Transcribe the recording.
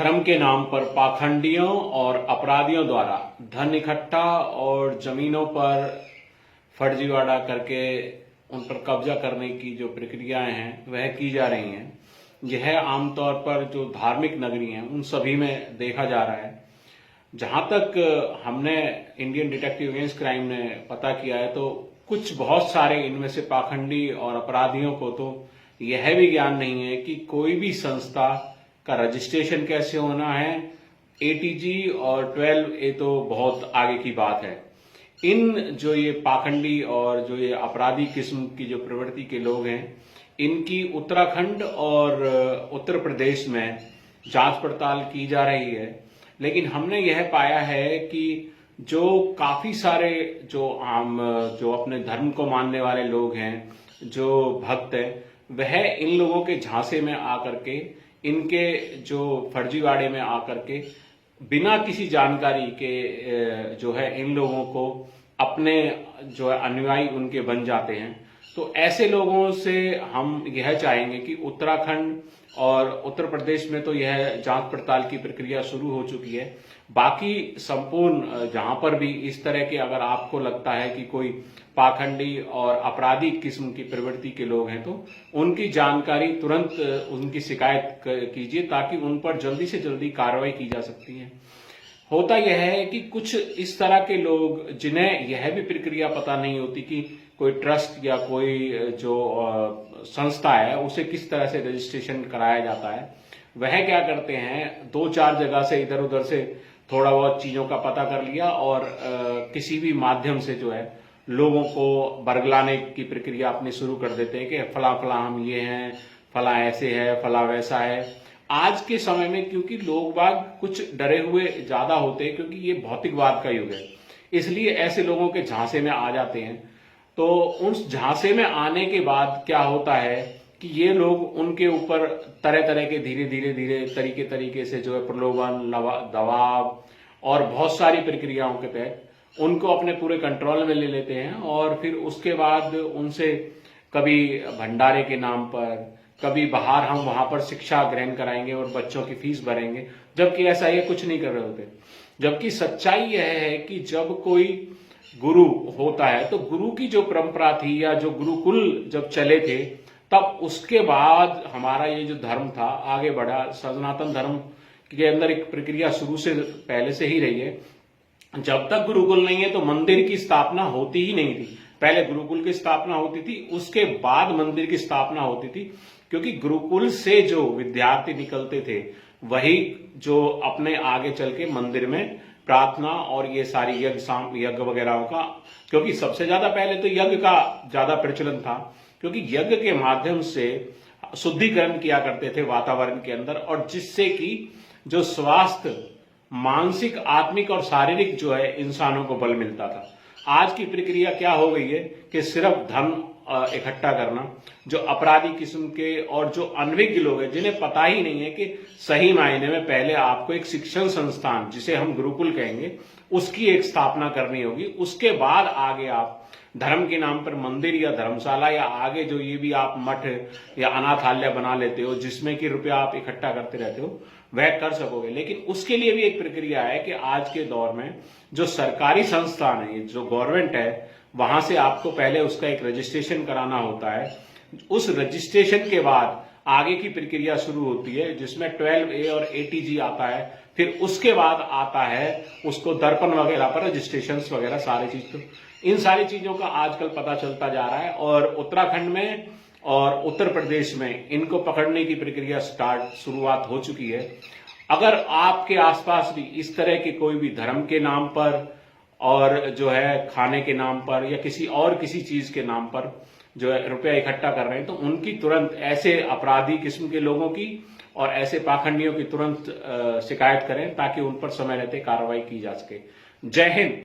धर्म के नाम पर पाखंडियों और अपराधियों द्वारा धन इकट्ठा और जमीनों पर फर्जीवाड़ा करके उन पर कब्जा करने की जो प्रक्रियाएं हैं वह की जा रही हैं। यह आमतौर पर जो धार्मिक नगरी हैं उन सभी में देखा जा रहा है। जहां तक हमने इंडियन डिटेक्टिव अगेंस्ट क्राइम ने पता किया है तो कुछ बहुत सारे इनमें से पाखंडी और अपराधियों को तो यह भी ज्ञान नहीं है कि कोई भी संस्था का रजिस्ट्रेशन कैसे होना है। एटीजी और 12A तो बहुत आगे की बात है। इन जो ये पाखंडी और जो ये अपराधी किस्म की जो प्रवृत्ति के लोग हैं, इनकी उत्तराखंड और उत्तर प्रदेश में जांच पड़ताल की जा रही है। लेकिन हमने यह पाया है कि जो काफी सारे जो अपने धर्म को मानने वाले लोग हैं, जो भक्त हैं, वह इन लोगों के झांसे में आकर के, इनके जो फर्जीवाड़े में आकर के बिना किसी जानकारी के जो है इन लोगों को अपने जो है अनुयायी उनके बन जाते हैं। तो ऐसे लोगों से हम यह चाहेंगे कि उत्तराखंड और उत्तर प्रदेश में तो यह जांच पड़ताल की प्रक्रिया शुरू हो चुकी है। बाकी संपूर्ण जहां पर भी इस तरह के अगर आपको लगता है कि कोई पाखंडी और अपराधी किस्म की प्रवृत्ति के लोग हैं तो उनकी जानकारी तुरंत उनकी शिकायत कीजिए ताकि उन पर जल्दी से जल्दी कार्रवाई की जा सकती है। होता यह है कि कुछ इस तरह के लोग जिन्हें यह भी प्रक्रिया पता नहीं होती कि कोई ट्रस्ट या कोई जो संस्था है उसे किस तरह से रजिस्ट्रेशन कराया जाता है, वह क्या करते हैं, 2-4 जगह से इधर उधर से थोड़ा बहुत चीजों का पता कर लिया और किसी भी माध्यम से जो है लोगों को बरगलाने की प्रक्रिया अपनी शुरू कर देते हैं कि फला फला हम ये हैं, फला ऐसे है, फला वैसा है। आज के समय में क्योंकि लोग बाग कुछ डरे हुए ज्यादा होते हैं, क्योंकि ये भौतिकवाद का युग है, इसलिए ऐसे लोगों के झांसे में आ जाते हैं। तो उस झांसे में आने के बाद क्या होता है कि ये लोग उनके ऊपर तरह तरह के धीरे तरीके से जो है प्रलोभन, दबाव और बहुत सारी प्रक्रियाओं के तहत उनको अपने पूरे कंट्रोल में ले लेते हैं और फिर उसके बाद उनसे कभी भंडारे के नाम पर, कभी बाहर हम वहां पर शिक्षा ग्रहण कराएंगे और बच्चों की फीस भरेंगे, जबकि ऐसा ये कुछ नहीं कर रहे होते। जबकि सच्चाई यह है कि जब कोई गुरु होता है तो गुरु की जो परंपरा थी या जो गुरुकुल जब चले थे, तब उसके बाद हमारा ये जो धर्म था आगे बढ़ा। सनातन धर्म के अंदर एक प्रक्रिया शुरू से पहले से ही रही है। जब तक गुरुकुल नहीं है तो मंदिर की स्थापना होती ही नहीं थी। पहले गुरुकुल की स्थापना होती थी, उसके बाद मंदिर की स्थापना होती थी, क्योंकि गुरुकुल से जो विद्यार्थी निकलते थे वही जो अपने आगे चल के मंदिर में प्रार्थना और ये सारी यज्ञ वगैरह का, क्योंकि सबसे ज्यादा पहले तो यज्ञ का ज्यादा प्रचलन था, क्योंकि यज्ञ के माध्यम से शुद्धिकरण किया करते थे वातावरण के अंदर, और जिससे कि जो स्वास्थ्य मानसिक, आत्मिक और शारीरिक जो है इंसानों को बल मिलता था। आज की प्रक्रिया क्या हो गई है कि सिर्फ धन इकट्ठा करना, जो अपराधी किस्म के और जो अनभिज्ञ लोग हैं जिन्हें पता ही नहीं है कि सही मायने में पहले आपको एक शिक्षण संस्थान, जिसे हम गुरुकुल कहेंगे, उसकी एक स्थापना करनी होगी। उसके बाद आगे आप धर्म के नाम पर मंदिर या धर्मशाला या आगे जो ये भी आप मठ या अनाथालय बना लेते हो जिसमें कि रुपया आप इकट्ठा करते रहते हो, वह कर सकोगे। लेकिन उसके लिए भी एक प्रक्रिया है कि आज के दौर में जो सरकारी संस्थान है, जो गवर्नमेंट है, वहां से आपको पहले उसका एक रजिस्ट्रेशन कराना होता है। उस रजिस्ट्रेशन के बाद आगे की प्रक्रिया शुरू होती है जिसमें 12A और ATG आता है। फिर उसके बाद आता है उसको दर्पण वगैरह पर रजिस्ट्रेशन वगैरह सारी चीज। तो इन सारी चीजों का आजकल पता चलता जा रहा है और उत्तराखंड में और उत्तर प्रदेश में इनको पकड़ने की प्रक्रिया शुरुआत हो चुकी है। अगर आपके आसपास भी इस तरह के कोई भी धर्म के नाम पर और जो है खाने के नाम पर या किसी चीज के नाम पर जो है रुपया इकट्ठा कर रहे हैं, तो उनकी तुरंत, ऐसे अपराधी किस्म के लोगों की और ऐसे पाखंडियों की तुरंत शिकायत करें ताकि उन पर समय रहते कार्रवाई की जा सके। जय हिंद।